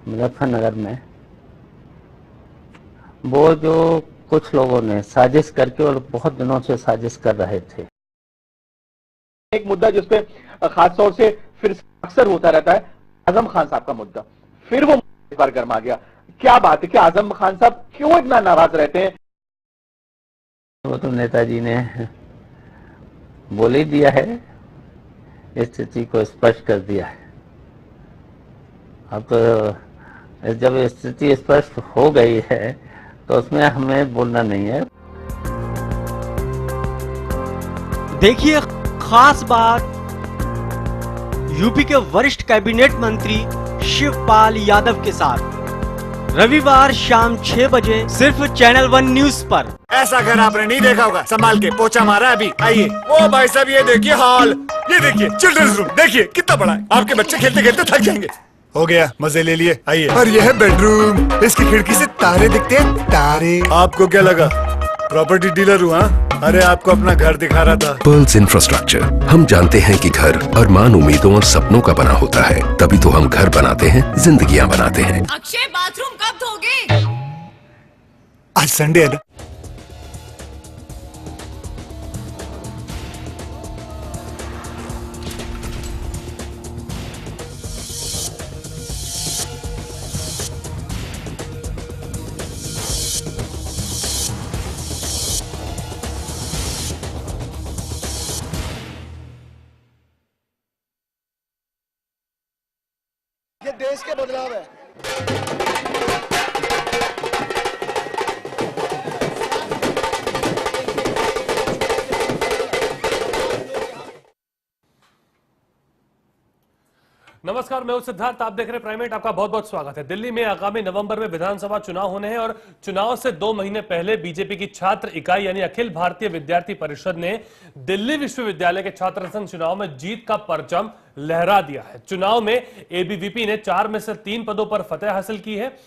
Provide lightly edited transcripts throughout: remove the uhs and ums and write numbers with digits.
मुजफ्फरनगर में वो जो कुछ लोगों ने साजिश करके, और बहुत दिनों से साजिश कर रहे थे। एक मुद्दा जिसपे खास तौर से फिर अक्सर होता रहता है, आजम खान साहब का मुद्दा। फिर वो इस बार गर्मा गया। क्या बात है कि आजम खान साहब क्यों इतना नाराज रहते हैं? वो तो नेताजी ने बोल ही दिया है, स्थिति को स्पष्ट कर दिया है। अब तो जब स्थिति स्पष्ट हो गई है तो उसमें हमें बोलना नहीं है। देखिए खास बात यूपी के वरिष्ठ कैबिनेट मंत्री शिवपाल यादव के साथ रविवार शाम 6 बजे सिर्फ चैनल 1 न्यूज पर। ऐसा घर आपने नहीं देखा होगा, संभाल के पोछा मारा अभी। आइए वो भाई साहब, ये देखिए हॉल, ये देखिए चिल्ड्रंस रूम, देखिए कितना बड़ा है। आपके बच्चे खेलते खेलते थक जाएंगे। हो गया, मजे ले लिए। आइए। और यह है बेडरूम, इसकी खिड़की से तारे दिखते हैं, तारे। आपको क्या लगा प्रॉपर्टी डीलर हूँ? अरे आपको अपना घर दिखा रहा था। Pearls infrastructure. हम जानते हैं कि घर अरमान, उम्मीदों और सपनों का बना होता है, तभी तो हम घर बनाते हैं, जिंदगियां बनाते हैं। अक्षय बाथरूम कब धोगे? आज संडे है ना। ये देश के बदलाव है। नमस्कार, मैं हूं सिद्धार्थ, आप देख रहे हैं प्राइमेट। आपका बहुत बहुत स्वागत है। दिल्ली में आगामी नवंबर में विधानसभा चुनाव होने हैं और चुनाव से 2 महीने पहले बीजेपी की छात्र इकाई यानी अखिल भारतीय विद्यार्थी परिषद ने दिल्ली विश्वविद्यालय के छात्र संघ चुनाव में जीत का परचम लहरा दिया है। चुनाव में एबीवीपी ने 4 में से 3 पदों पर फतेह हासिल की है।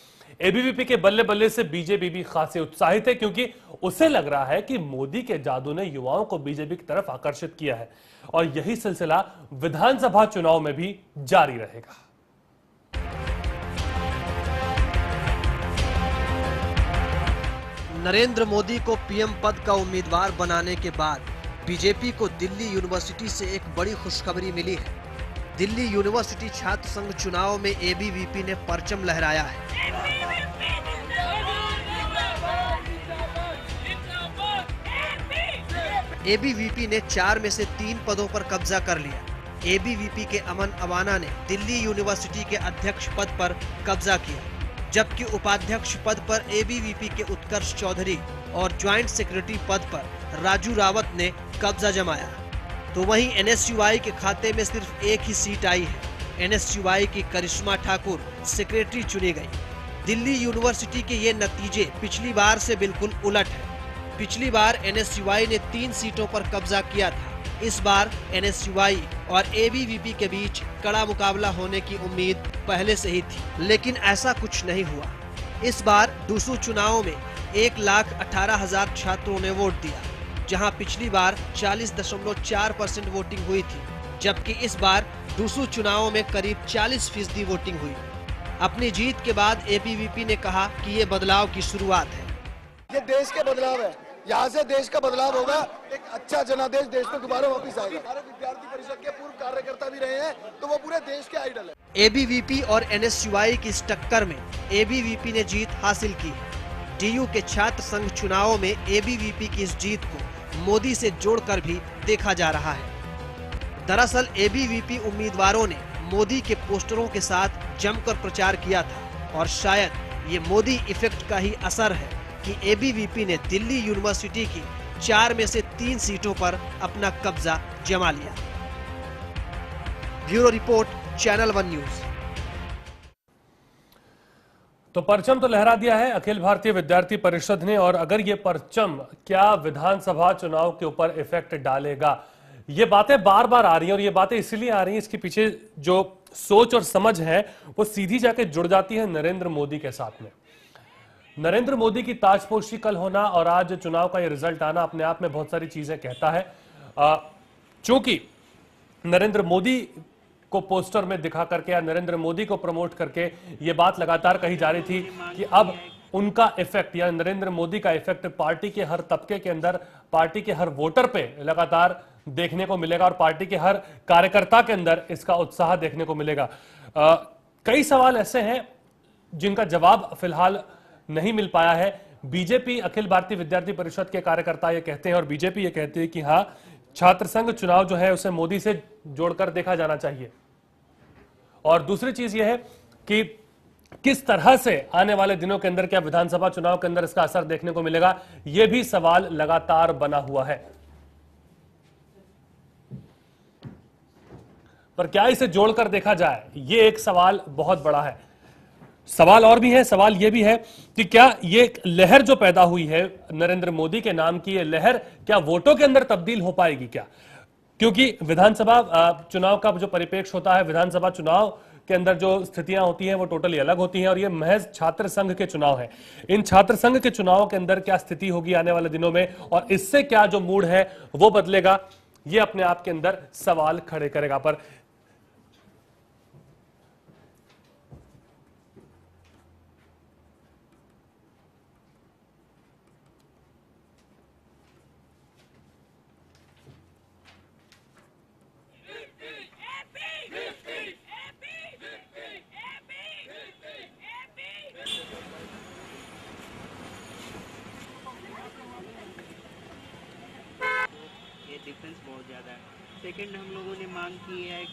एबीवीपी के बल्ले बल्ले से बीजेपी भी खासी उत्साहित है, क्योंकि उसे लग रहा है कि मोदी के जादू ने युवाओं को बीजेपी की तरफ आकर्षित किया है और यही सिलसिला विधानसभा चुनाव में भी जारी रहेगा। नरेंद्र मोदी को पीएम पद का उम्मीदवार बनाने के बाद बीजेपी को दिल्ली यूनिवर्सिटी से एक बड़ी खुशखबरी मिली है। दिल्ली यूनिवर्सिटी छात्र संघ चुनाव में एबीवीपी ने परचम लहराया है। एबीवीपी ने 4 में से 3 पदों पर कब्जा कर लिया। एबीवीपी के अमन अवाना ने दिल्ली यूनिवर्सिटी के अध्यक्ष पद पर कब्जा किया, जबकि उपाध्यक्ष पद पर एबीवीपी के उत्कर्ष चौधरी और ज्वाइंट सेक्रेटरी पद पर राजू रावत ने कब्जा जमाया। तो वहीं एनएसयूआई के खाते में सिर्फ एक ही सीट आई है। एनएसयूआई की करिश्मा ठाकुर सेक्रेटरी चुनी गई। दिल्ली यूनिवर्सिटी के ये नतीजे पिछली बार से बिल्कुल उलट है। पिछली बार एनएसयूआई ने 3 सीटों पर कब्जा किया था। इस बार एनएसयूआई और एबीवीपी के बीच कड़ा मुकाबला होने की उम्मीद पहले से ही थी, लेकिन ऐसा कुछ नहीं हुआ। इस बार डूसू चुनाव में 1,18,000 छात्रों ने वोट दिया, जहां पिछली बार 40.4% वोटिंग हुई थी, जबकि इस बार डूसू चुनाव में करीब 40% वोटिंग हुई। अपनी जीत के बाद एबीवीपी ने कहा कि ये बदलाव की शुरुआत है। ये देश के बदलाव है, यहाँ से देश का बदलाव होगा। एक अच्छा जनादेश देश में दोबारा वापस आएगा। हमारे विद्यार्थी परिषद के पूर्व कार्यकर्ता भी रहे हैं, तो वो पूरे देश के आइडल है। एबीवीपी और एनएसयूआई की इस टक्कर में एबीवीपी ने जीत हासिल की है। डीयू के छात्र संघ चुनाव में एबीवीपी की इस जीत को मोदी से जोड़कर भी देखा जा रहा है। दरअसल एबीवीपी उम्मीदवारों ने मोदी के पोस्टरों के साथ जमकर प्रचार किया था और शायद ये मोदी इफेक्ट का ही असर है कि एबीवीपी ने दिल्ली यूनिवर्सिटी की 4 में से 3 सीटों पर अपना कब्जा जमा लिया। Bureau report, channel 1 news. तो परचम तो लहरा दिया है अखिल भारतीय विद्यार्थी परिषद ने, और अगर ये परचम क्या विधानसभा चुनाव के ऊपर इफेक्ट डालेगा, ये बातें बार बार आ रही हैं। और ये बातें इसलिए आ रही हैं, इसके पीछे जो सोच और समझ है वो सीधी जाके जुड़ जाती है नरेंद्र मोदी के साथ में। नरेंद्र मोदी की ताजपोशी कल होना और आज चुनाव का ये रिजल्ट आना अपने आप में बहुत सारी चीजें कहता है। चूंकि नरेंद्र मोदी को पोस्टर में दिखा करके या नरेंद्र मोदी को प्रमोट करके ये बात लगातार कही जा रही थी कि अब उनका इफेक्ट या नरेंद्र मोदी का इफेक्ट पार्टी के हर तबके के अंदर, पार्टी के हर वोटर पे लगातार देखने को मिलेगा और पार्टी के हर कार्यकर्ता के अंदर इसका उत्साह देखने को मिलेगा। कई सवाल ऐसे हैं जिनका जवाब फिलहाल नहीं मिल पाया है। बीजेपी, अखिल भारतीय विद्यार्थी परिषद के कार्यकर्ता ये कहते हैं और बीजेपी ये कहती है कि हाँ, छात्र संघ चुनाव जो है उसे मोदी से जोड़कर देखा जाना चाहिए। और दूसरी चीज यह है कि किस तरह से आने वाले दिनों के अंदर, क्या विधानसभा चुनाव के अंदर इसका असर देखने को मिलेगा, यह भी सवाल लगातार बना हुआ है। पर क्या इसे जोड़कर देखा जाए, यह एक सवाल बहुत बड़ा है। सवाल और भी है, सवाल यह भी है कि क्या ये लहर जो पैदा हुई है नरेंद्र मोदी के नाम की, ये लहर क्या वोटों के अंदर तब्दील हो पाएगी क्या? क्योंकि विधानसभा चुनाव का जो परिप्रेक्ष्य होता है, विधानसभा चुनाव के अंदर जो स्थितियां होती हैं वो टोटली अलग होती हैं और ये महज छात्र संघ के चुनाव है। इन छात्र संघ के चुनाव के अंदर क्या स्थिति होगी आने वाले दिनों में और इससे क्या जो मूड है वो बदलेगा, ये अपने आप के अंदर सवाल खड़े करेगा। पर डिफरेंस बहुत ज़्यादा है। सेकंड, हम लोगों ने मांग की है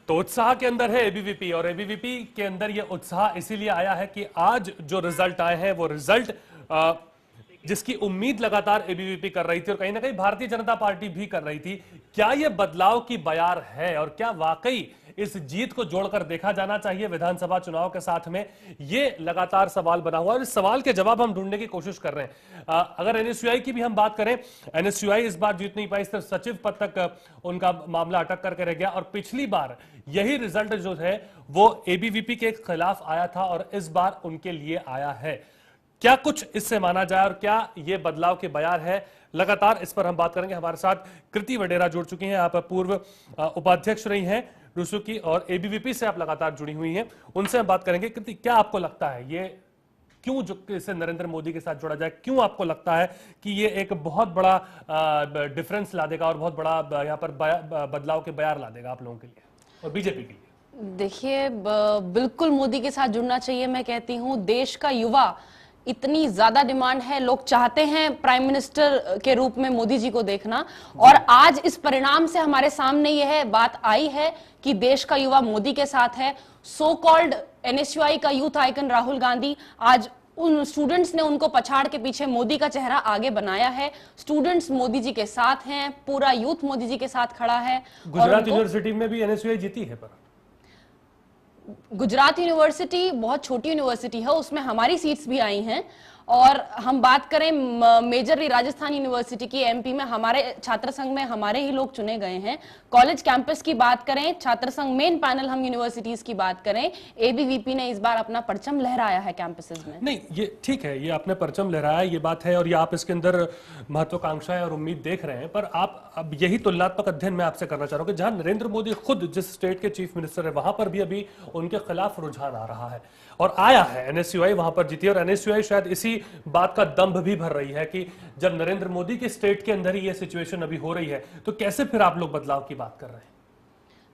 तो उत्साह के अंदर है एबीवीपी और एबीवीपी के अंदर यह उत्साह इसीलिए आया है कि आज जो रिजल्ट आए हैं वो रिजल्ट जिसकी उम्मीद लगातार एबीवीपी कर रही थी और कहीं ना कहीं भारतीय जनता पार्टी भी कर रही थी, क्या यह बदलाव की बयार है और क्या वाकई इस जीत को जोड़कर देखा जाना चाहिए विधानसभा चुनाव के साथ में, ये लगातार सवाल बना हुआ है और इस सवाल के जवाब हम ढूंढने की कोशिश कर रहे हैं। अगर एनएसयूआई की भी हम बात करें, एनएसयूआई इस बार जीत नहीं पाई, सिर्फ सचिव पद तक उनका मामला अटक करके रह गया और पिछली बार यही रिजल्ट जो है वो एबीवीपी के खिलाफ आया था और इस बार उनके लिए आया है। क्या कुछ इससे माना जाए और क्या यह बदलाव के बयार है, लगातार इस पर हम बात करेंगे। हमारे साथ कृति वडेरा जुड़ चुकी हैं, आप पूर्व उपाध्यक्ष रही हैं रूसू की और एबीवीपी से आप लगातार जुड़ी हुई हैं, उनसे हम बात करेंगे। कृति, क्या आपको लगता है ये क्यों जो इसे नरेंद्र मोदी के साथ जोड़ा जाए, क्यों आपको लगता है कि ये एक बहुत बड़ा डिफरेंस ला देगा और बहुत बड़ा यहाँ पर बदलाव के बयार ला देगा आप लोगों के लिए और बीजेपी के लिए? देखिए, बिल्कुल मोदी के साथ जुड़ना चाहिए। मैं कहती हूँ देश का युवा, इतनी ज्यादा डिमांड है, लोग चाहते हैं प्राइम मिनिस्टर के रूप में मोदी जी को देखना और आज इस परिणाम से हमारे सामने यह बात आई है कि देश का युवा मोदी के साथ है। सो कॉल्ड एनएसयूआई का यूथ आइकन राहुल गांधी, आज उन स्टूडेंट्स ने उनको पछाड़ के पीछे मोदी का चेहरा आगे बनाया है। स्टूडेंट्स मोदी जी के साथ हैं, पूरा यूथ मोदी जी के साथ खड़ा है। गुजरात यूनिवर्सिटी में भी एनएसयूआई जीती है, पर गुजरात यूनिवर्सिटी बहुत छोटी यूनिवर्सिटी है, उसमें हमारी सीट्स भी आई हैं। और हम बात करें मेजरली राजस्थान यूनिवर्सिटी की, एमपी में हमारे छात्र संघ में हमारे ही लोग चुने गए हैं। कॉलेज कैंपस की बात करें, छात्र संघ मेन पैनल हम यूनिवर्सिटीज की बात करें, एबीवीपी ने इस बार अपना परचम लहराया है कैंपसेस में। नहीं, ये ठीक है, ये आपने परचम लहराया, ये बात है और ये आप इसके अंदर महत्वाकांक्षाएं और उम्मीद देख रहे हैं। पर आप अब यही तुलनात्मक अध्ययन मैं आपसे करना चाह रहा हूं कि जहां नरेंद्र मोदी खुद जिस स्टेट के चीफ मिनिस्टर है वहां पर भी अभी उनके खिलाफ रुझान आ रहा है और आया है। एनएसयूआई वहां पर जीती और एनएसयूआई शायद इसी बात का दंभ भी भर रही है कि जब नरेंद्र मोदी के स्टेट के अंदर ही ये सिचुएशन अभी हो रही है तो कैसे फिर आप लोग बदलाव की बात कर रहे हैं?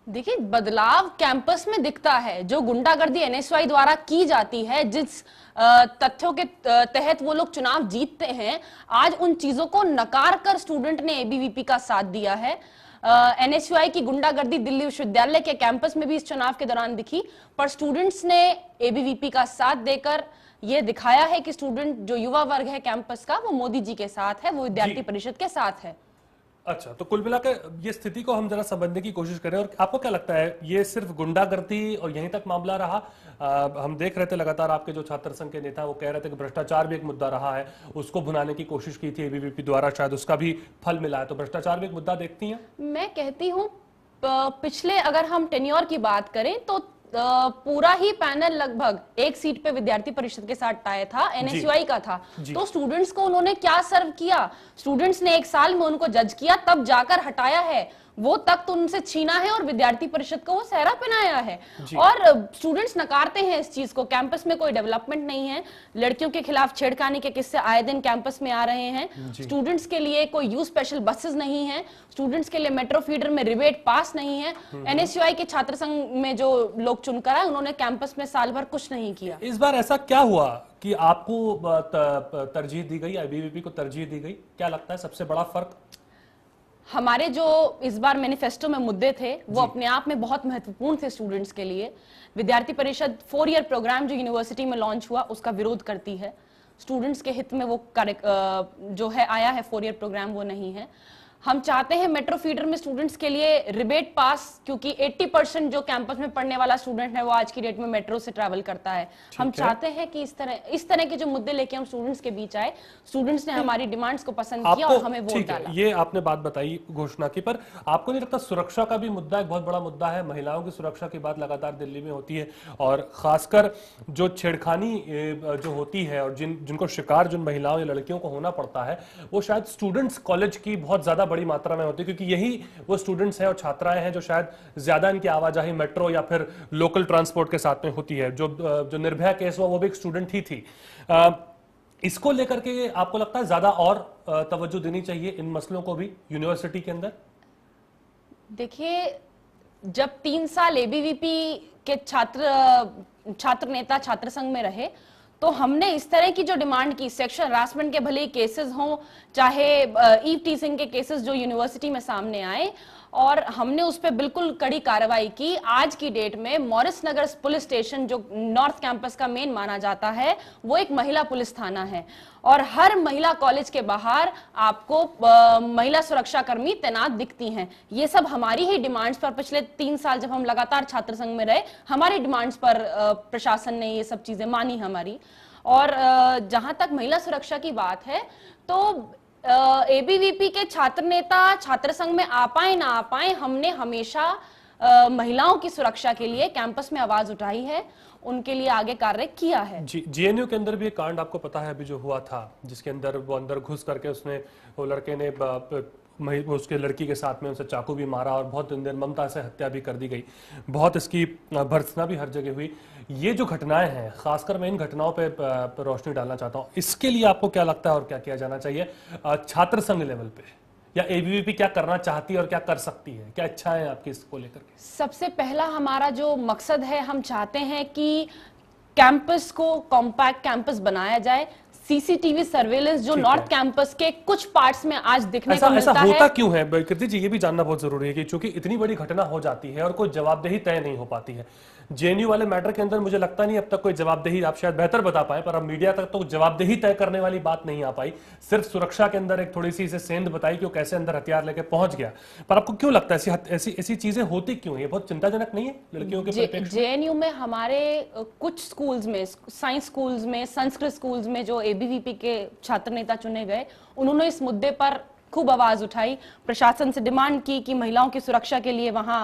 देखिए, बदलाव कैंपस में दिखता है। जो गुंडागर्दी एनएसयूआई द्वारा की जाती है, जिस तथ्यों के तहत वो लोग चुनाव जीतते हैं, आज उन चीजों को नकार कर स्टूडेंट ने एबीवीपी का साथ दिया है। एनएसयूआई की गुंडागर्दी दिल्ली विश्वविद्यालय के कैंपस में भी इस चुनाव के दौरान दिखी, पर स्टूडेंट्स ने एबीवीपी का साथ देकर यह दिखाया है कि स्टूडेंट, जो युवा वर्ग है कैंपस का, वो मोदी जी के साथ है, वो विद्यार्थी परिषद के साथ है। अच्छा, तो कुल मिलाकर ये स्थिति को हम जरा समझने की कोशिश करें, और आपको क्या लगता है ये सिर्फ गुंडागर्दी और यहीं तक मामला रहा? हम देख रहे थे लगातार आपके जो छात्र संघ के नेता वो कह रहे थे कि भ्रष्टाचार भी एक मुद्दा रहा है, उसको भुनाने की कोशिश की थी एबीवीपी द्वारा, शायद उसका भी फल मिला है, तो भ्रष्टाचार भी एक मुद्दा देखती हैं? मैं कहती हूँ पिछले अगर हम टेन्योर की बात करें तो पूरा ही पैनल लगभग एक सीट पे विद्यार्थी परिषद के साथ टाई था, एनएसयूआई का था। तो स्टूडेंट्स को उन्होंने क्या सर्व किया? स्टूडेंट्स ने एक साल में उनको जज किया, तब जाकर हटाया है, वो तक तो उनसे छीना है और विद्यार्थी परिषद को वो सहरा पहनाया है। और स्टूडेंट्स नकारते हैं इस चीज को। कैंपस में कोई डेवलपमेंट नहीं है, लड़कियों के खिलाफ छेड़खानी के किस्से आए दिन कैंपस में आ रहे हैं, स्टूडेंट्स के लिए कोई यू स्पेशल बसेस नहीं है, स्टूडेंट्स के लिए मेट्रो फीडर में रिबेट पास नहीं है। एनएसयूआई के छात्र संघ में जो लोग चुनकर आए उन्होंने कैंपस में साल भर कुछ नहीं किया। इस बार ऐसा क्या हुआ कि आपको तरजीह दी गई, एबीवीपी को तरजीह दी गई? क्या लगता है सबसे बड़ा फर्क? हमारे जो इस बार मैनिफेस्टो में मुद्दे थे वो अपने आप में बहुत महत्वपूर्ण थे स्टूडेंट्स के लिए। विद्यार्थी परिषद 4 ईयर प्रोग्राम जो यूनिवर्सिटी में लॉन्च हुआ उसका विरोध करती है। स्टूडेंट्स के हित में वो जो है आया है 4 ईयर प्रोग्राम, वो नहीं है। हम चाहते हैं मेट्रो फीडर में स्टूडेंट्स के लिए रिबेट पास, क्योंकि 80% जो कैंपस में पढ़ने वाला स्टूडेंट है वो आज की डेट में मेट्रो से ट्रैवल करता है। हम चाहते हैं कि इस तरह के जो मुद्दे लेके हम स्टूडेंट्स के बीच आए। स्टूडेंट्स ने हमारी डिमांड्स को पसंद किया और हमें वोट डाला। ये आपने बात बताई घोषणा की, पर आपको नहीं लगता सुरक्षा का भी मुद्दा एक बहुत बड़ा मुद्दा है? महिलाओं की सुरक्षा की बात लगातार दिल्ली में होती है, और खासकर जो छेड़खानी जो होती है और जिनको शिकार जिन महिलाओं या लड़कियों को होना पड़ता है वो शायद स्टूडेंट्स कॉलेज की बहुत ज्यादा बड़ी मात्रा में होती है, क्योंकि यही वो स्टूडेंट्स हैं और छात्राएं हैं जो शायद ज्यादा इनकी आवाजाही मेट्रो या फिर लोकल ट्रांसपोर्ट के साथ में होती है। जो निर्भया केस हुआ वो भी एक स्टूडेंट ही थी। इसको लेकर के आपको लगता है ज्यादा और तवज्जो देनी चाहिए इन मसलों को भी यूनिवर्सिटी के अंदर? देखिए, जब 3 साल एबीवीपी के छात्र नेता छात्र संघ में रहे तो हमने इस तरह की जो डिमांड की, सेक्शुअल हरासमेंट के भले केसेस हों चाहे ईव टीजिंग के केसेस जो यूनिवर्सिटी में सामने आए, और हमने उस पर बिल्कुल कड़ी कार्रवाई की। आज की डेट में मॉरिस नगर पुलिस स्टेशन जो नॉर्थ कैंपस का मेन माना जाता है वो एक महिला पुलिस थाना है, और हर महिला कॉलेज के बाहर आपको महिला सुरक्षा कर्मी तैनात दिखती हैं। ये सब हमारी ही डिमांड्स पर, पिछले 3 साल जब हम लगातार छात्र संघ में रहे, हमारी डिमांड्स पर प्रशासन ने ये सब चीजें मानी हमारी। और जहां तक महिला सुरक्षा की बात है तो एबीवीपी के छात्र नेता छात्र संघ में आ पाए ना आ पाए, हमने हमेशा महिलाओं की सुरक्षा के लिए कैंपस में आवाज उठाई है, उनके लिए आगे कार्य किया है। जी, जेएनयू के अंदर भी एक कांड आपको पता है अभी जो हुआ था, जिसके अंदर वो अंदर घुस करके वो लड़के ने उसके लड़की के साथ में उसे चाकू भी मारा और बहुत निर्ममता से हत्या भी कर दी गई। बहुत इसकी भर्त्सना भी हर जगह हुई। ये जो घटनाएं हैं, खासकर मैं इन घटनाओं पे रोशनी डालना चाहता हूं। इसके लिए आपको क्या लगता है और क्या किया जाना चाहिए छात्र संघ लेवल पे, या एबीवीपी क्या करना चाहती है और क्या कर सकती है? क्या इच्छाएं हैं आपकी इसको लेकर के? सबसे पहला हमारा जो मकसद है, हम चाहते हैं कि कैंपस को कॉम्पैक्ट कैंपस बनाया जाए। सीसीटीवी सर्वेलेंस जो नॉर्थ कैंपस के कुछ पार्ट्स में आज दिखने को मिलता है, ऐसा होता क्यों है कृति जी? ये भी जानना बहुत जरूरी है कि चूंकि इतनी बड़ी घटना हो जाती है और कोई जवाबदेही तय नहीं हो पाती है। जेएनयू वाले मैटर के अंदर मुझे लगता नहीं अब तक कोई जवाबदेही, आप शायद बेहतर बता पाए, पर अब मीडिया तक तो जवाबदेही तय करने वाली बात नहीं आ पाई। सिर्फ सुरक्षा के अंदर एक थोड़ी सी इसे सेंध बताई कि वो कैसे अंदर हथियार लेके पहुंच गया। पर आपको क्यों लगता है ऐसी चीजें होती क्यों? ये बहुत चिंताजनक नहीं है लड़कियों के परिप्रेक्ष्य? जेएनयू में हमारे कुछ स्कूल्स में, साइंस स्कूल्स में, संस्कृत स्कूल्स में जो एबीवीपी के छात्र नेता चुने गए, उन्होंने इस मुद्दे पर खूब आवाज उठाई, प्रशासन से डिमांड की कि महिलाओं की सुरक्षा के लिए वहां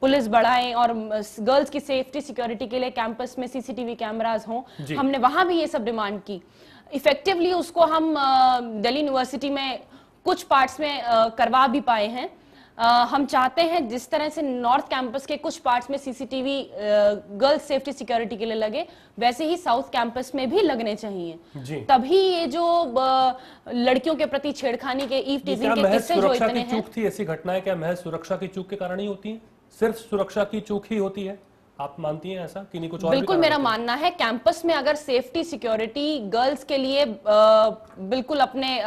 पुलिस बढ़ाएं और गर्ल्स की सेफ्टी सिक्योरिटी के लिए कैंपस में सीसीटीवी कैमरास हों। हमने वहां भी ये सब डिमांड की। इफेक्टिवली उसको हम दिल्ली यूनिवर्सिटी में कुछ पार्ट्स में करवा भी पाए हैं। हम चाहते हैं जिस तरह से नॉर्थ कैंपस के कुछ पार्ट्स में सीसीटीवी गर्ल्स सेफ्टी सिक्योरिटी के लिए लगे, वैसे ही साउथ कैंपस में भी लगने चाहिए। तभी ये जो लड़कियों के प्रति छेड़खानी के, ईव टीजिंग के किस्से जो इतने हैं, चूक थी ऐसी घटनाएं क्या महज सुरक्षा की चूक के कारण ही होती है? सिर्फ सुरक्षा की चूक ही होती है? आप मानती हैं ऐसा कि नहीं कुछ और? बिल्कुल, मेरा मानना है कैंपस में अगर सेफ्टी सिक्योरिटी गर्ल्स के लिए बिल्कुल अपने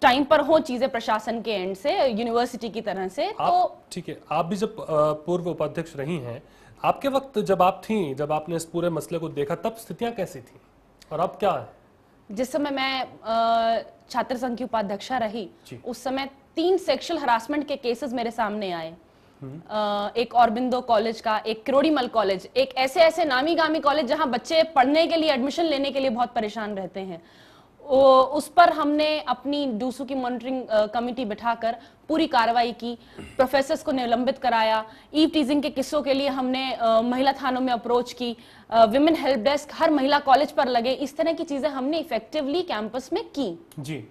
टाइम पर हो चीजें प्रशासन के एंड से, यूनिवर्सिटी की तरह से, तो ठीक है। आप भी जब पूर्व उपाध्यक्ष रही हैं, आपके वक्त जब आप थीं, जब आपने इस पूरे मसले को देखा, तब स्थितियां कैसी थी और अब क्या है? जिस समय मैं छात्र संघ की उपाध्यक्षा रही, उस समय 3 सेक्सुअल हरासमेंट के केसेस मेरे सामने आए। एक औरबिंदो कॉलेज का, एक किरोड़ीमल कॉलेज, एक ऐसे नामी गामी कॉलेज जहां बच्चे पढ़ने के लिए, एडमिशन लेने के लिए बहुत परेशान रहते हैं। उस पर हमने अपनी डूसू की मॉनिटरिंग कमेटी बिठाकर पूरी कार्रवाई की, प्रोफेसर्स को निलंबित कराया। ईव टीजिंग के किस्सों के लिए हमने महिला थानों में अप्रोच की, विमेन हेल्प डेस्क हर महिला कॉलेज पर लगे। इस तरह की चीजें हमने इफेक्टिवली कैंपस में की। जी,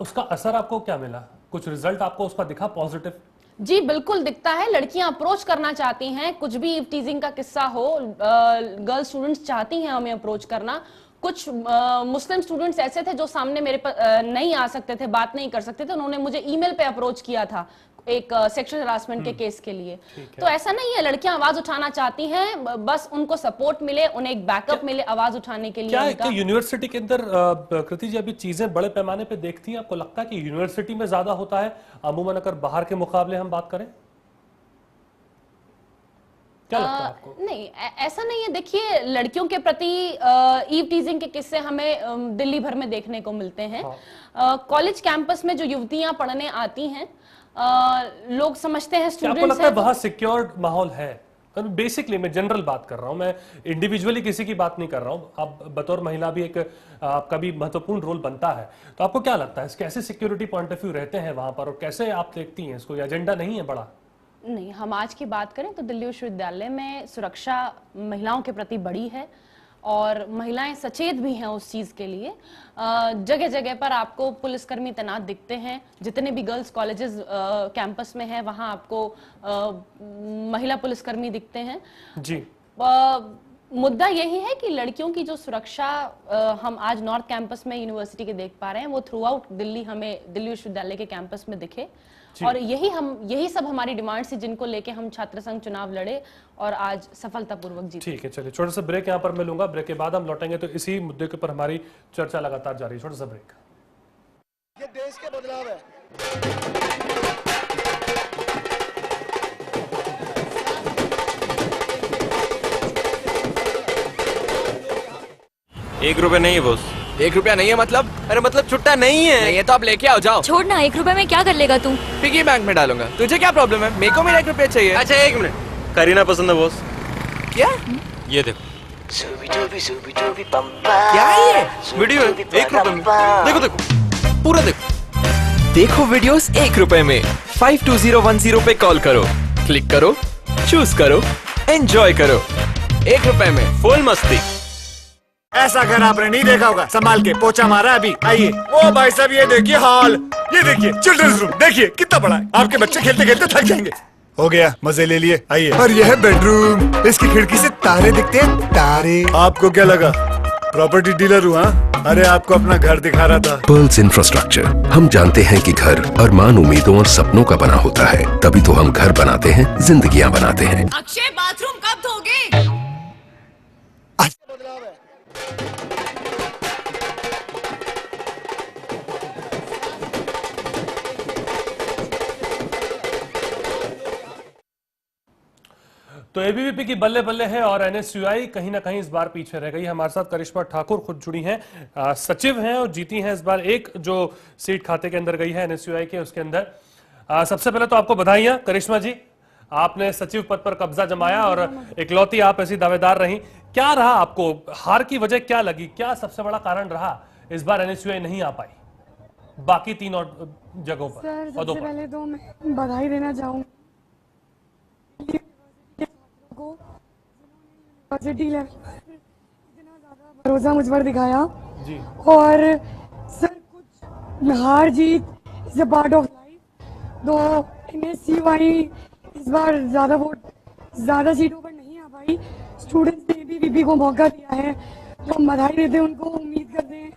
उसका असर आपको क्या मिला? कुछ रिजल्ट आपको उसका दिखा पॉजिटिव? जी बिल्कुल दिखता है। लड़कियां अप्रोच करना चाहती हैं, कुछ भी ईव टीजिंग का किस्सा हो, गर्ल स्टूडेंट्स चाहती हैं हमें अप्रोच करना। कुछ मुस्लिम स्टूडेंट्स ऐसे थे जो सामने मेरे पर नहीं आ सकते थे, बात नहीं कर सकते थे, उन्होंने मुझे ईमेल पे अप्रोच किया था एक सेक्सुअल हरासमेंट के केस के लिए। तो ऐसा नहीं है, लड़कियां आवाज उठाना चाहती हैं, बस उनको सपोर्ट मिले, उन्हें एक बैकअप मिले आवाज उठाने के लिए। क्या यूनिवर्सिटी के अंदर कृति जी अभी चीजें बड़े पैमाने पे देखती हैं? आपको लगता है कि यूनिवर्सिटी में ज्यादा होता है अमूमन अगर बाहर के मुकाबले हम बात करें? क्या लगता है आपको? नहीं, ऐसा नहीं है। देखिए, लड़कियों के प्रति ईव टीजिंग के किस्से हमें दिल्ली भर में देखने को मिलते हैं। कॉलेज कैंपस में जो युवतियां पढ़ने आती हैं, लोग समझते हैं स्टूडेंट्स। आपको लगता है वहां सिक्योर्ड माहौल है? बेसिकली मैं जनरल बात कर रहा हूं, मैं इंडिविजुअली किसी की बात नहीं कर रहा हूं। आप बतौर महिला भी एक आपका भी महत्वपूर्ण रोल बनता है, तो आपको क्या लगता है कैसे सिक्योरिटी पॉइंट ऑफ व्यू रहते हैं वहां पर, और कैसे आप देखती हैं इसको? एजेंडा नहीं है बड़ा? नहीं, हम आज की बात करें तो दिल्ली विश्वविद्यालय में सुरक्षा महिलाओं के प्रति बड़ी है और महिलाएं सचेत भी हैं उस चीज के लिए। जगह जगह पर आपको पुलिसकर्मी तैनात दिखते हैं। जितने भी गर्ल्स कॉलेजेस कैंपस में हैं, वहां आपको महिला पुलिसकर्मी दिखते हैं। जी, मुद्दा यही है कि लड़कियों की जो सुरक्षा हम आज नॉर्थ कैंपस में यूनिवर्सिटी के देख पा रहे हैं, वो थ्रू आउट दिल्ली हमें दिल्ली विश्वविद्यालय के कैंपस में दिखे। और यही सब हमारी डिमांड थी जिनको लेके हम छात्र संघ चुनाव लड़े और आज सफलतापूर्वक जीते। ठीक है, चलिए छोटा सा ब्रेक यहाँ पर मैं लूंगा। ब्रेक के बाद हम लौटेंगे तो इसी मुद्दे के ऊपर हमारी चर्चा लगातार जारी है। छोटा सा ब्रेक। ये देश के बदलाव है। 1 रुपए नहीं है बॉस। 1 रुपया नहीं है मतलब? अरे मतलब छुट्टा नहीं है। नहीं है तो आप लेके आओ, जाओ। छोड़ ना, 1 रुपए में क्या कर लेगा तू? पिगी बैंक में डालूंगा। तुझे क्या प्रॉब्लम है? मेरे को मेरा 1 रुपया चाहिए। अच्छा 1 मिनट, करीना पसंद है बॉस। क्या? ये देखो। क्या है ये? वीडियो है 1 रुपए में। देखो देखो पूरा देखो। देखो वीडियोस 1 रुपए में। 52010 पे कॉल करो, क्लिक करो, चूज करो, एंजॉय करो। 1 रुपए में फुल मस्ती। ऐसा घर आपने नहीं देखा होगा, संभाल के पोछा मारा अभी। आइए। ओ भाई साहब ये देखिए हॉल, ये देखिए चिल्ड्रंस रूम, देखिए कितना बड़ा है। आपके बच्चे खेलते खेलते थक जाएंगे। हो गया, मजे ले लिए। आइए। और यह है बेडरूम, इसकी खिड़की से तारे दिखते हैं, तारे। आपको क्या लगा प्रॉपर्टी डीलर हुआ? अरे आपको अपना घर दिखा रहा था। पर्ल्स इंफ्रास्ट्रक्चर, हम जानते हैं कि घर अरमान, उम्मीदों और सपनों का बना होता है, तभी तो हम घर बनाते हैं, जिंदगियां बनाते हैं। अक्षय, बाथरूम कब धोगे? बदलाव है। तो एबीवीपी की बल्ले बल्ले है और एनएसयूआई कहीं ना कहीं इस बार पीछे रह गई। हमारे साथ करिश्मा ठाकुर खुद जुड़ी हैं, सचिव हैं और जीती हैं इस बार एक जो सीट खाते के अंदर गई है एनएसयूआई के, उसके अंदर। सबसे पहले तो आपको बधाइयां करिश्मा जी, आपने सचिव पद पर कब्जा जमाया और इकलौती आप ऐसी दावेदार रही। क्या रहा आपको हार की वजह, क्या लगी, क्या सबसे बड़ा कारण रहा इस बार एनएसयूआई नहीं आ पाई बाकी 3 और जगहों पर? सर सबसे पहले तो मैं बधाई देना चाहूंगी यूनिवर्सिटी लेवल पर इतना ज्यादा भरोसा मुझ पर दिखाया जी। और सर कुछ हार जीत is a part of life. तो एनएसयूआई इस बार ज्यादा सीटों पर नहीं आ पाई। स्टूडेंट्स ने एबीवीपी को मौका दिया है, तो हम बधाई देते हैं उनको। उम्मीद करते हैं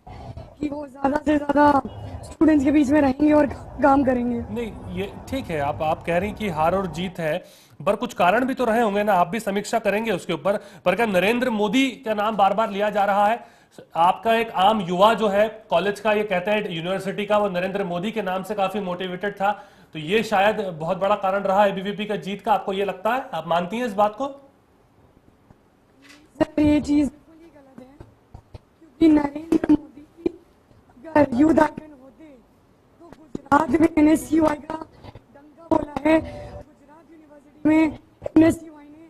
कि वो ज्यादा से ज्यादा स्टूडेंट्स के बीच में रहेंगे और काम करेंगे। नहीं, ये ठीक है, आप कह रही हैं कि हार और जीत है, पर कुछ कारण भी तो रहे होंगे ना, आप भी समीक्षा करेंगे उसके ऊपर। पर क्या नरेंद्र मोदी का नाम बार बार लिया जा रहा है? आपका एक आम युवा जो है कॉलेज का, ये कहते हैं यूनिवर्सिटी का, वो नरेंद्र मोदी के नाम से काफी मोटिवेटेड था, तो ये शायद बहुत बड़ा कारण रहा एबीवीपी का जीत का। आपको ये लगता है, आप मानती हैं इस बात को? सर ये चीज बिल्कुल ही गलत है, क्योंकि Narendra Modi sir youth icon होते तो गुजरात में NSCY का डंका बोला है, गुजरात यूनिवर्सिटी में NSCY ने।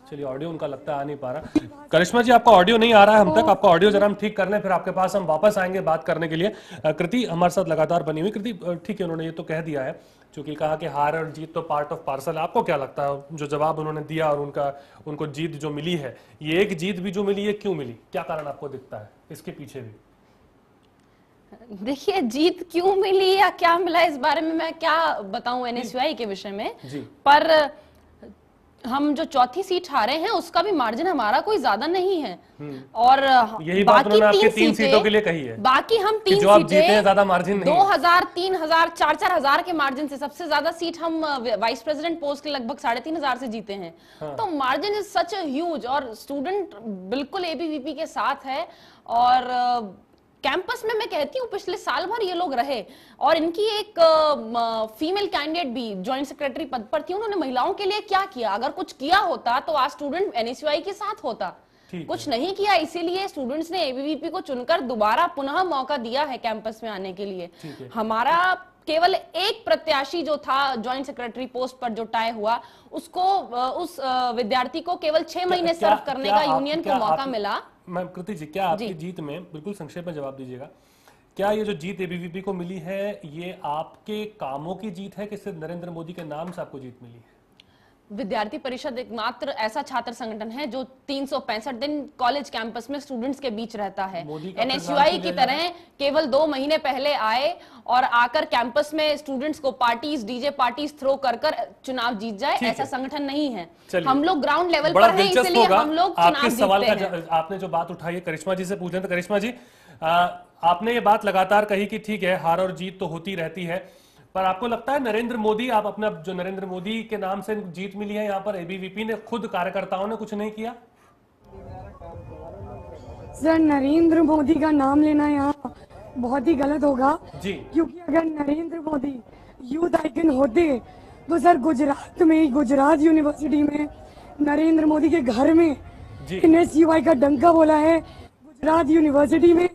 चलिए, ऑडियो उनका लगता है आ नहीं पा रहा। करिश्मा जी, आपका ऑडियो नहीं आ रहा है हम तक, आपका ऑडियो जरा हम ठीक कर लें, फिर आपके पास हम वापस आएंगे बात करने के लिए। कृति हमारे साथ लगातार बनी हुई। कृति, ठीक है, उन्होंने ये तो कह दिया है, चूंकि कहा कि हार और जीत तो पार्ट ऑफ पार्सल है। आपको क्या लगता है, जो जवाब उन्होंने दिया और उनको जीत जो मिली है, ये एक जीत भी जो मिली है, क्यों मिली, क्या कारण आपको दिखता है इसके पीछे भी? देखिए, जीत क्यों मिली या क्या मिला, इस बारे में मैं क्या बताऊं NSCY के विषय में। पर हम जो चौथी सीट हारे हैं उसका भी मार्जिन हमारा कोई ज्यादा नहीं है, और यही बात उन्होंने आपके 3 सीटों के लिए कही है। बाकी हम 3 जो आप जीते हैं ज्यादा मार्जिन नहीं, 2000, 3000, 4000 के मार्जिन से सबसे ज्यादा सीट हम वाइस प्रेसिडेंट पोस्ट के लगभग 3500 से जीते हैं। तो मार्जिन इज सच ह्यूज, और स्टूडेंट बिल्कुल ABVP के साथ है। और कैंपस में मैं कहती हूँ पिछले साल भर ये लोग रहे, और इनकी एक फीमेल कैंडिडेट भी ज्वाइंट सेक्रेटरी पद पर थी। उन्होंने महिलाओं के लिए क्या किया? अगर कुछ किया होता तो आज स्टूडेंट NSCY के साथ होता, कुछ नहीं किया, इसीलिए स्टूडेंट्स ने ABVP को चुनकर दोबारा पुनः मौका दिया है कैंपस में आने के लिए। हमारा केवल एक प्रत्याशी जो था ज्वाइंट सेक्रेटरी पोस्ट पर जो टाई हुआ, उसको उस विद्यार्थी को केवल 6 महीने सर्व करने का यूनियन को मौका मिला। मैम कृति जी, क्या आपकी जीत में, बिल्कुल संक्षेप में जवाब दीजिएगा, क्या ये जो जीत ABVP को मिली है, ये आपके कामों की जीत है कि सिर्फ नरेंद्र मोदी के नाम से आपको जीत मिली है? विद्यार्थी परिषद एकमात्र ऐसा छात्र संगठन है जो 365 दिन कॉलेज कैंपस में स्टूडेंट्स के बीच रहता है। NSCY की तरह केवल 2 महीने पहले आए और आकर कैंपस में स्टूडेंट्स को पार्टीज, डीजे पार्टीज थ्रो कर चुनाव जीत जाए, ऐसा संगठन नहीं है। हम लोग ग्राउंड लेवल पर हैं, इसलिए हम लोग चुनाव जीतते हैं। आपने जो बात उठाई है, करिश्मा जी से पूछें तो करिश्मा जी, आपने ये बात लगातार कही कि ठीक है, हार और जीत तो होती रहती है, पर आपको लगता है नरेंद्र मोदी, आप अपना जो नरेंद्र मोदी के नाम से जीत मिली है, यहाँ पर ABVP ने खुद कार्यकर्ताओं ने कुछ नहीं किया? सर, नरेंद्र मोदी का नाम लेना यहाँ बहुत ही गलत होगा जी, क्योंकि अगर नरेंद्र मोदी यूथ आइकन होते तो सर गुजरात में, गुजरात यूनिवर्सिटी में, नरेंद्र मोदी के घर में NSCY का डंका बोला है। गुजरात यूनिवर्सिटी में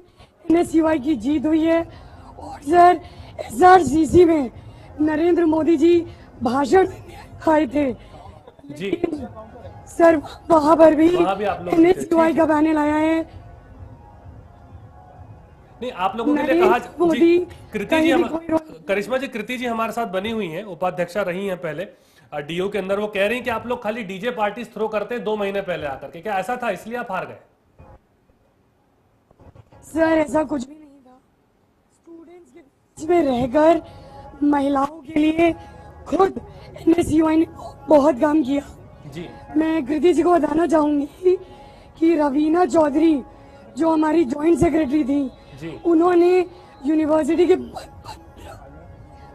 NSCY की जीत हुई है। और सर SRCC में नरेंद्र मोदी जी भाषण आए थे जी, सर वहां पर भी NSCY का पैनल आया है। नहीं, आप लोगों के लिए कहा जी, कृति जी, करिश्मा जी, कृति जी हमारे साथ बनी हुई हैं, उपाध्यक्षा रही हैं पहले DO के अंदर। वो कह रही हैं कि आप लोग खाली डीजे पार्टीज थ्रो करते 2 महीने पहले आकर के, क्या ऐसा था इसलिए आप हार गए? सर ऐसा कुछ भी नहीं था, स्टूडेंट्स के बीच में रहकर महिलाओं के लिए खुद NSCY ने बहुत काम किया जी। मैं कृति जी को बताना चाहूंगी कि रवीना चौधरी जो हमारी ज्वाइंट सेक्रेटरी थी जी, उन्होंने यूनिवर्सिटी के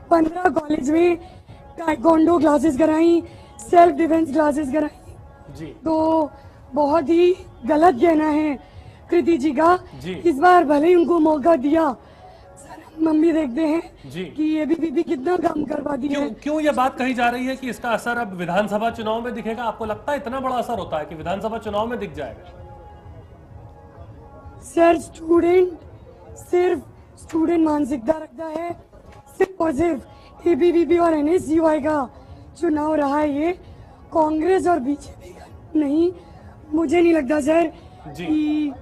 15 कॉलेज में टाइकोंडो क्लासेस कराई, सेल्फ डिफेंस क्लासेस कराई जी। तो बहुत ही गलत कहना है कृति जी का जी। इस बार भले ही उनको मौका दिया, सर हम भी देखते हैं जी कि ABVP कितना काम करवाती है। क्यों ये बात कही जा रही है कि इसका असर अब विधानसभा चुनाव में दिखेगा? आपको लगता है इतना बड़ा असर होता है कि विधानसभा चुनाव में दिख जाएगा? सर सिर्फ स्टूडेंट मानसिकता रखता है, सिर्फ और सिर्फ ABVP और NSCY का चुनाव रहा है ये, कांग्रेस और BJP का नहीं। मुझे नहीं लगता सर कि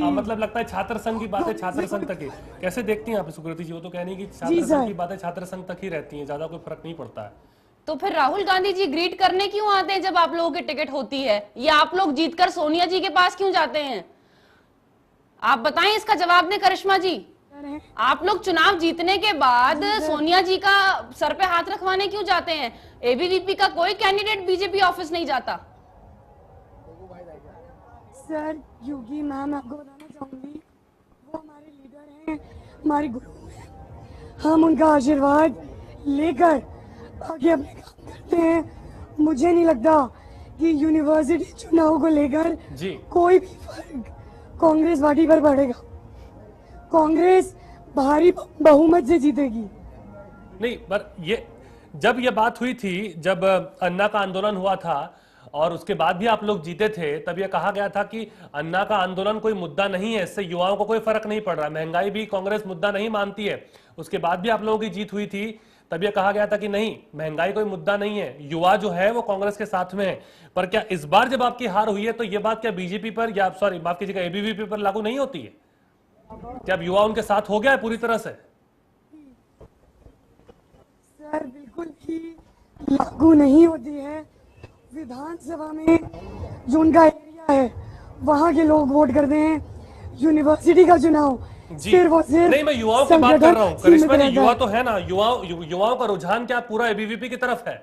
मतलब लगता है छात्र संघ की बातें छात्र संघ तक ही। कैसे देखती हैं आप सुकृति जी? वो तो कहनी कि छात्र संघ की बातें छात्र संघ तक ही रहती हैं, ज्यादा कोई फर्क नहीं पड़ता है। तो फिर राहुल गांधी जी ग्रीट करने क्यों आते हैं जब आप लोगों की टिकट होती है, या आप लोग जीतकर सोनिया जी के पास क्यों जाते हैं? आप बताएं, इसका जवाब दें करिश्मा जी। आप लोग चुनाव जीतने के बाद सोनिया जी का सर पे हाथ रखवाने क्यों जाते हैं? ABVP का कोई कैंडिडेट BJP ऑफिस नहीं जाता सर, क्योंकि मैं आपको बताना चाहूंगी वो हमारे लीडर हैं, हमारे गुरु हैं, हम उनका आशीर्वाद लेकर आगे अपने काम करते हैं। मुझे नहीं लगता कि यूनिवर्सिटी चुनाव को लेकर कोई भी फर्क कांग्रेस पार्टी पर पड़ेगा। कांग्रेस भारी बहुमत से जीतेगी। नहीं, पर ये जब ये बात हुई थी, जब अन्ना का आंदोलन हुआ था और उसके बाद भी आप लोग जीते थे, तब यह कहा गया था कि अन्ना का आंदोलन कोई मुद्दा नहीं है, इससे युवाओं को कोई फर्क नहीं पड़ रहा, महंगाई भी कांग्रेस मुद्दा नहीं मानती है। उसके बाद भी आप लोगों की जीत हुई थी, तब यह कहा गया था कि नहीं, महंगाई कोई मुद्दा नहीं है, युवा जो है वो कांग्रेस के साथ में है। पर क्या इस बार जब आपकी हार हुई है तो यह बात क्या बीजेपी पर, या सॉरी माफ कीजिएगा, एबीवीपी पर लागू नहीं होती है? क्या अब युवा उनके साथ हो गया है पूरी तरह से? सर बिल्कुल ही लागू नहीं होती है। विधानसभा में जो उनका एरिया है वहां के लोग वोट करते हैं। यूनिवर्सिटी का चुनाव सिर्फ और सिर्फ नहीं, मैं युवाओं की बात कर रहा हूँ करिश्मा जी, युवा तो है ना, युवाओं का रुझान क्या पूरा एबीवीपी की तरफ है?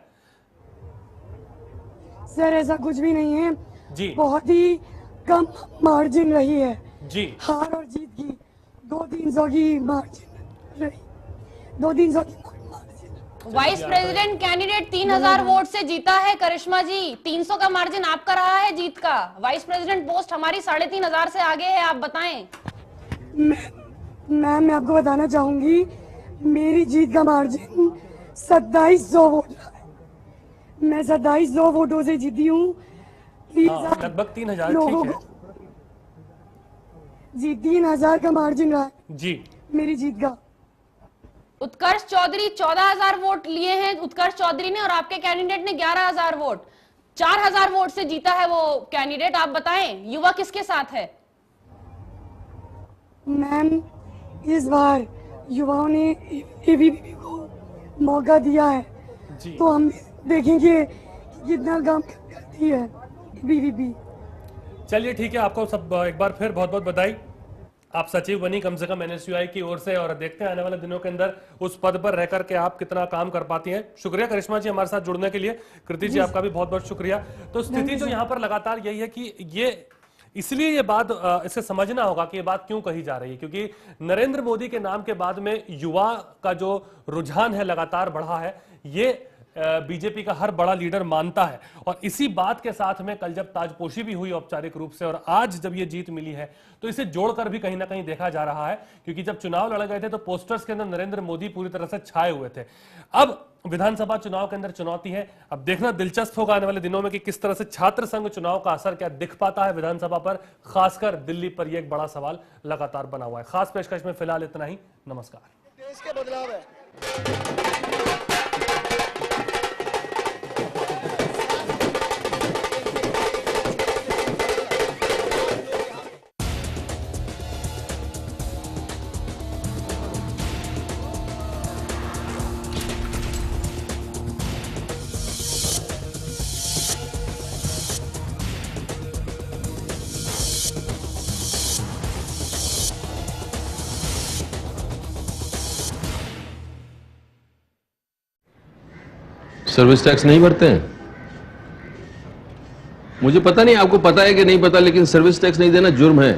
सर ऐसा कुछ भी नहीं है जी, बहुत ही कम मार्जिन रही है जी, हार और जीत की। 200-300 की मार्जिन रही, 200-300 की margin. Vice president candidate 3000 vote से जीता है करिश्मा जी, 300 का मार्जिन आपका रहा है जीत का। वाइस प्रेसिडेंट पोस्ट हमारी 3500 से आगे है, आप बताएं। मैं आपको बताना चाहूंगी मेरी जीत का मार्जिन 2700 वोट रहा है। मैं 2700 वोटों से जीती हूँ। लगभग 3000 लोगों ठीक है को जी 3000 का मार्जिन रहा है जी मेरी जीत का। उत्कर्ष चौधरी 14,000 वोट लिए हैं उत्कर्ष चौधरी ने, और आपके कैंडिडेट ने 11,000 वोट, 4,000 वोट से जीता है वो कैंडिडेट। आप बताएं युवा किसके साथ है? मैम इस बार युवाओं ने एबीवीपी को मौका दिया है जी। तो हम देखेंगे कि कितना काम करती है एबीवीपी। चलिए ठीक है, आपको सब एक बार फिर बहुत बहुत बधाई। आप सचिव बनी कम से कम एनएसयूआई की ओर से, और देखते हैं आने वाले दिनों के अंदर उस पद पर रहकर के आप कितना काम कर पाती हैं। शुक्रिया करिश्मा जी हमारे साथ जुड़ने के लिए। कृति जी आपका भी बहुत बहुत शुक्रिया। तो स्थिति जो यहाँ पर लगातार यही है कि ये इसलिए ये बात इसे समझना होगा कि ये बात क्यों कही जा रही है, क्योंकि नरेंद्र मोदी के नाम के बाद में युवा का जो रुझान है लगातार बढ़ा है, ये बीजेपी का हर बड़ा लीडर मानता है। और इसी बात के साथ में कल जब ताजपोशी भी हुई औपचारिक रूप से, और आज जब ये जीत मिली है, तो इसे जोड़कर भी कहीं ना कहीं देखा जा रहा है, क्योंकि जब चुनाव लड़े गए थे तो पोस्टर्स के अंदर नरेंद्र मोदी पूरी तरह से छाए हुए थे। अब विधानसभा चुनाव के अंदर चुनौती है। अब देखना दिलचस्प होगा आने वाले दिनों में कि किस तरह से छात्र संघ चुनाव का असर क्या दिख पाता है विधानसभा पर, खासकर दिल्ली पर यह एक बड़ा सवाल लगातार बना हुआ है। खास पेशकश में फिलहाल इतना ही। नमस्कार। देश का बदलाव है। सर्विस टैक्स नहीं भरते हैं? मुझे पता नहीं आपको पता है कि नहीं पता, लेकिन सर्विस टैक्स नहीं देना जुर्म है।